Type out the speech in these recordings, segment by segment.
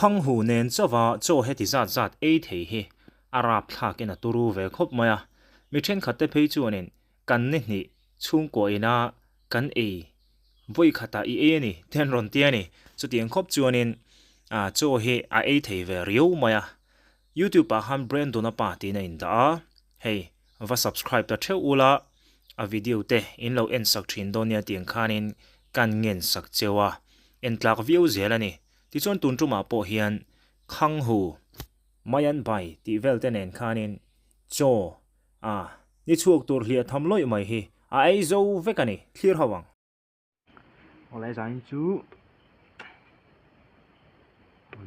khang hu nen chawa cho heti zat zat ei thei hi arab thak in a turu ve khop maya mi then khatte phei chuanin kan ne ni chung ko ina kan ei voi khata I e ni ten ron tia ni chu tiang khop chuanin a cho he a ei thei ve riu maya YouTube pa han brand dona pa ti na in da hey va subscribe ta theu ula a video te in lo en sak thin donia tiang khanin kan ngen sak chewa en tlak view zelani ti chon tun tuma po hian khang hu mayan bai ti vel ten en khanin cho a ni chuak tur hlia tham loi mai hi a ei zo vekani clear hawang oleh zain chu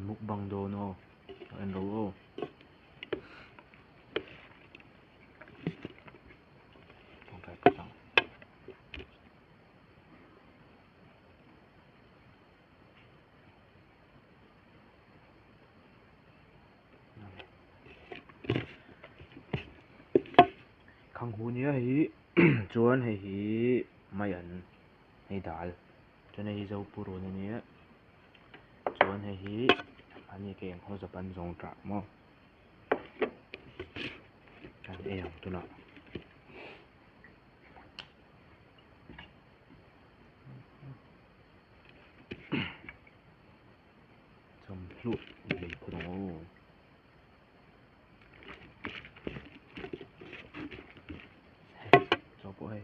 mukbang do no en lo khang hu nia hi chuan hei hi mai an hei dal chuan hei zo puro na nia chuan hei hi ani ke ho zapan zong tra mo kan e ang tuna chom hlu le puro cho po hei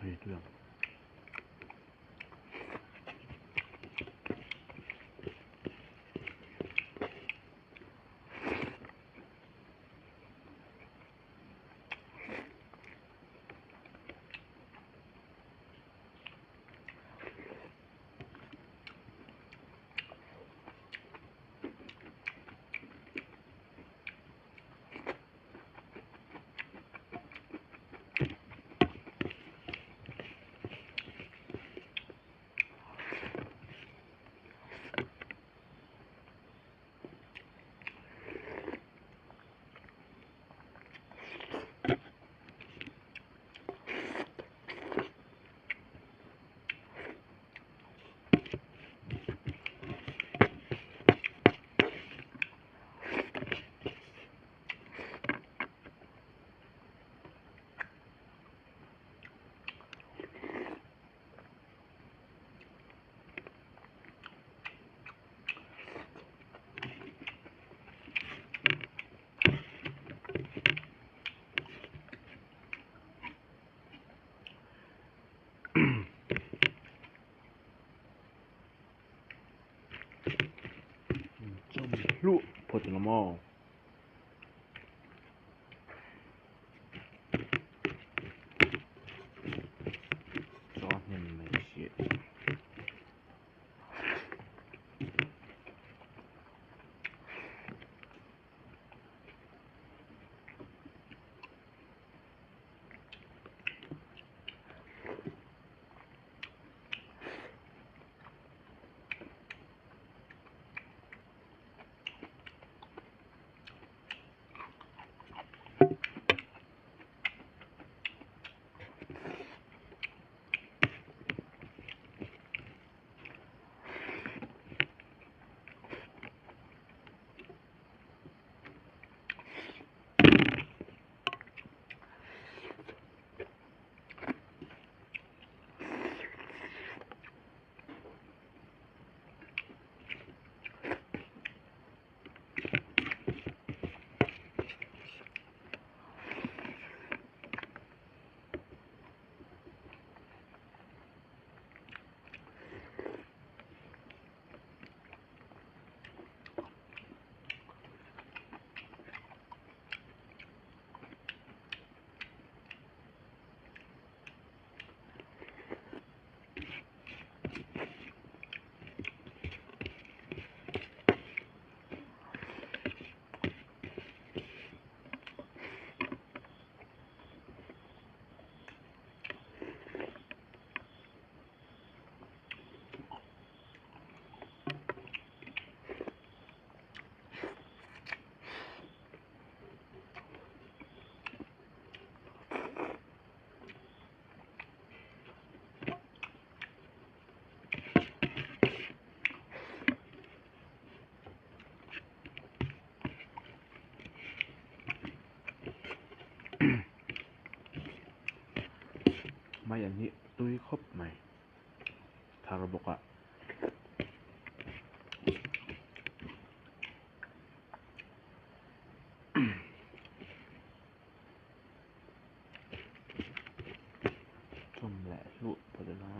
itu yang chom hlu pot na mo cho nem mai shit ไม่อันนี้ตุ้ยครบไหมทารบกอะชมแหละลุพอดีนะ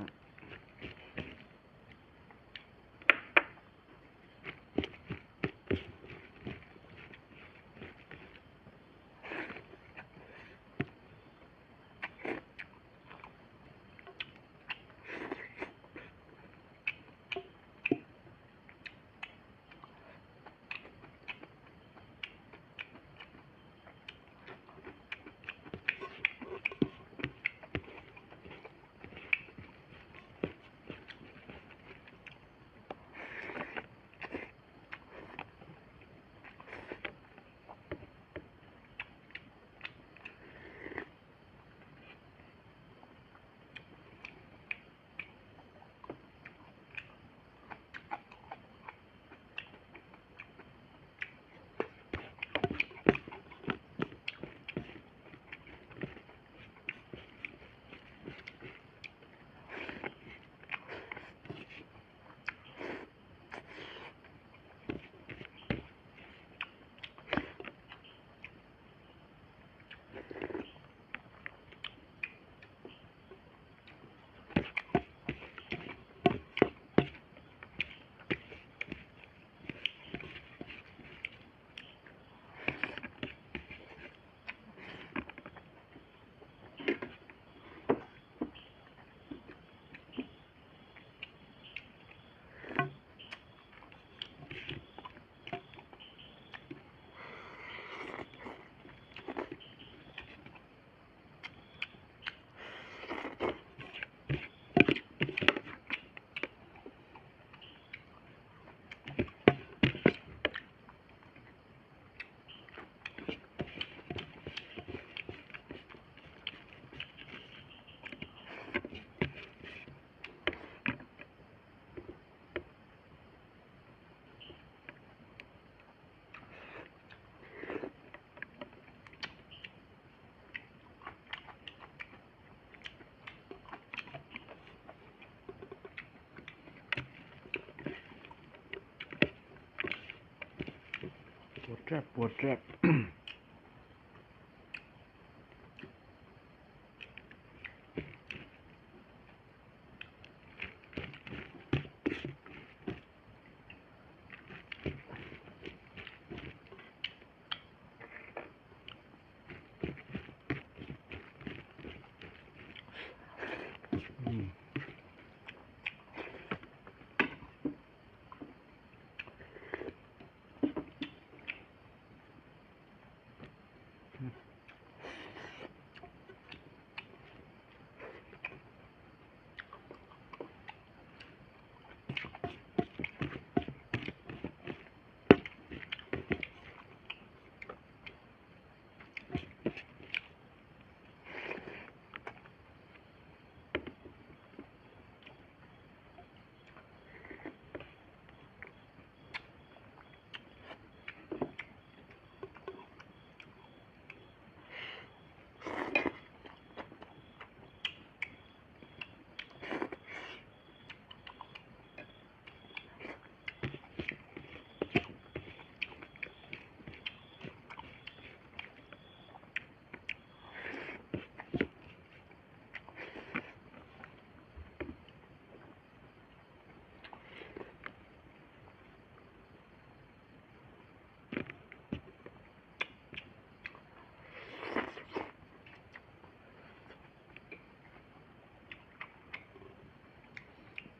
ปวดแรบ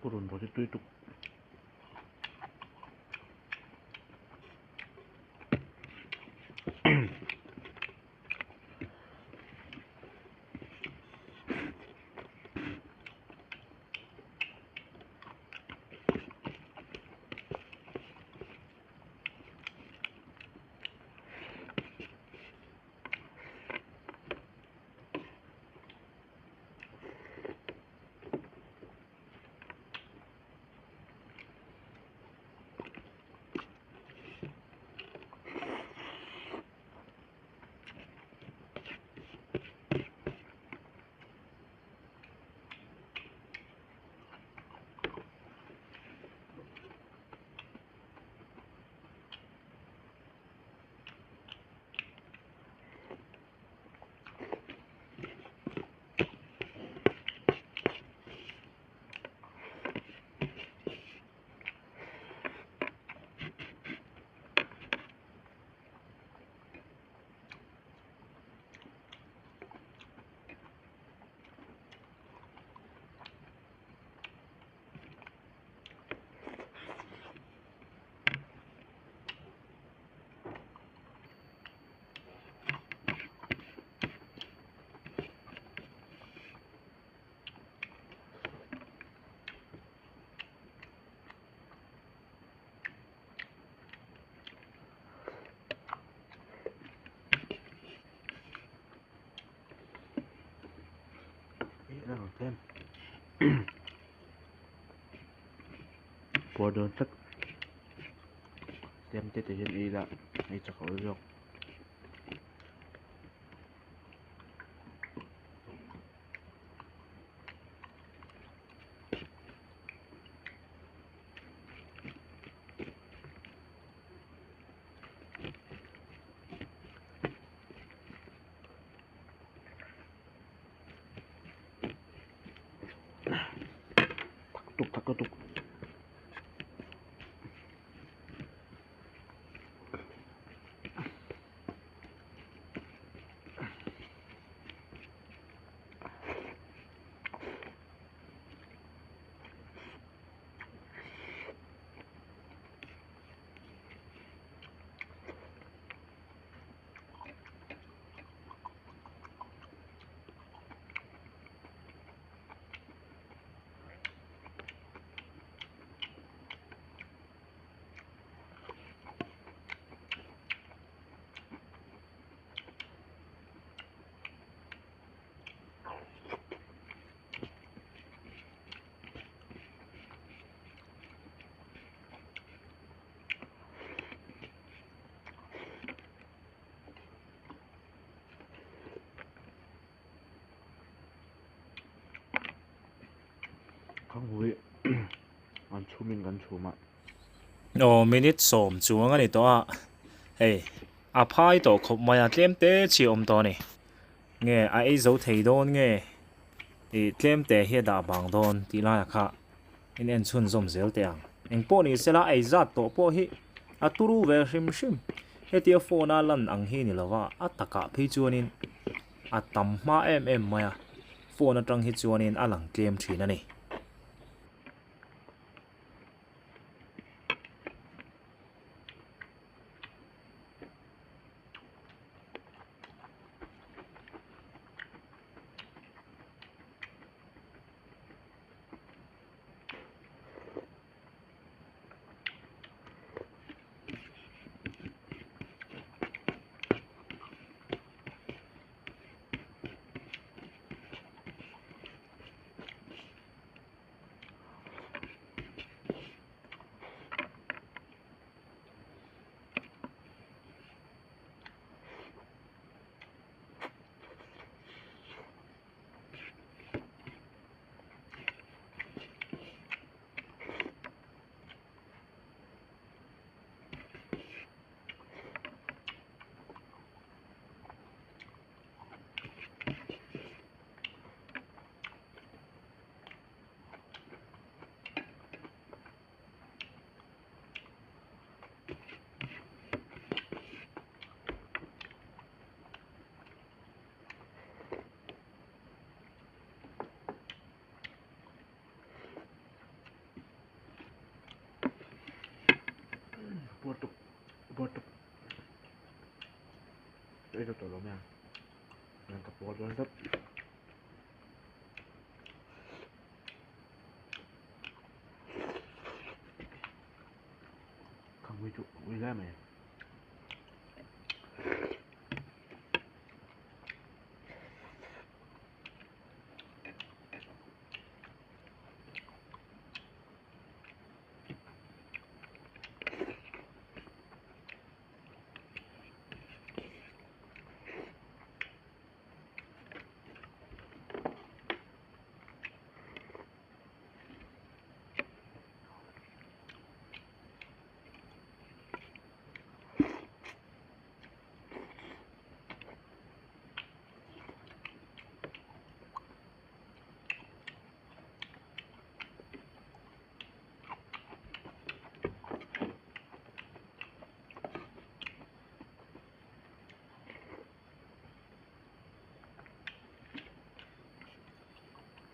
ปุรุนพอที่ตุ้ยตุก bùa đơn tất xem tết hiện ý là hay chắc có được thắc tục không hối ăn chú mình gần chú mà ô minute som chuang ani to a hey a phai to khop maya tlem te chi om to ni nge a ei zo thei don nge i tlem te hi da bang don ti la kha in en chun zom zel te ang eng po ni sela ei zat to po hi a turu ve hrim hrim he tia phone a lan ang hi ni lawa a taka phei chuanin a tam ma em maya phone atang hi chuanin a lang tlem thin ani bùa tục đây là tổ lông nha làm cặp bùa đơn tất không quy trụ quy ra mày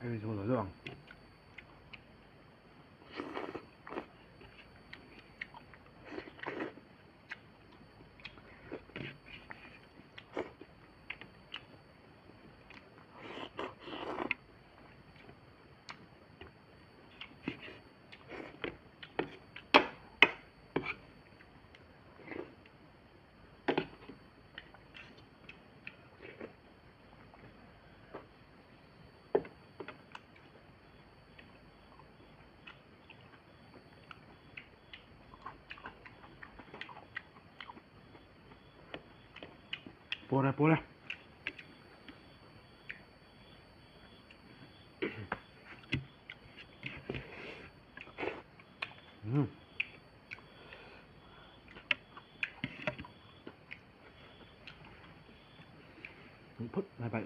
ai rồi rồi không Por đây. Phút này bài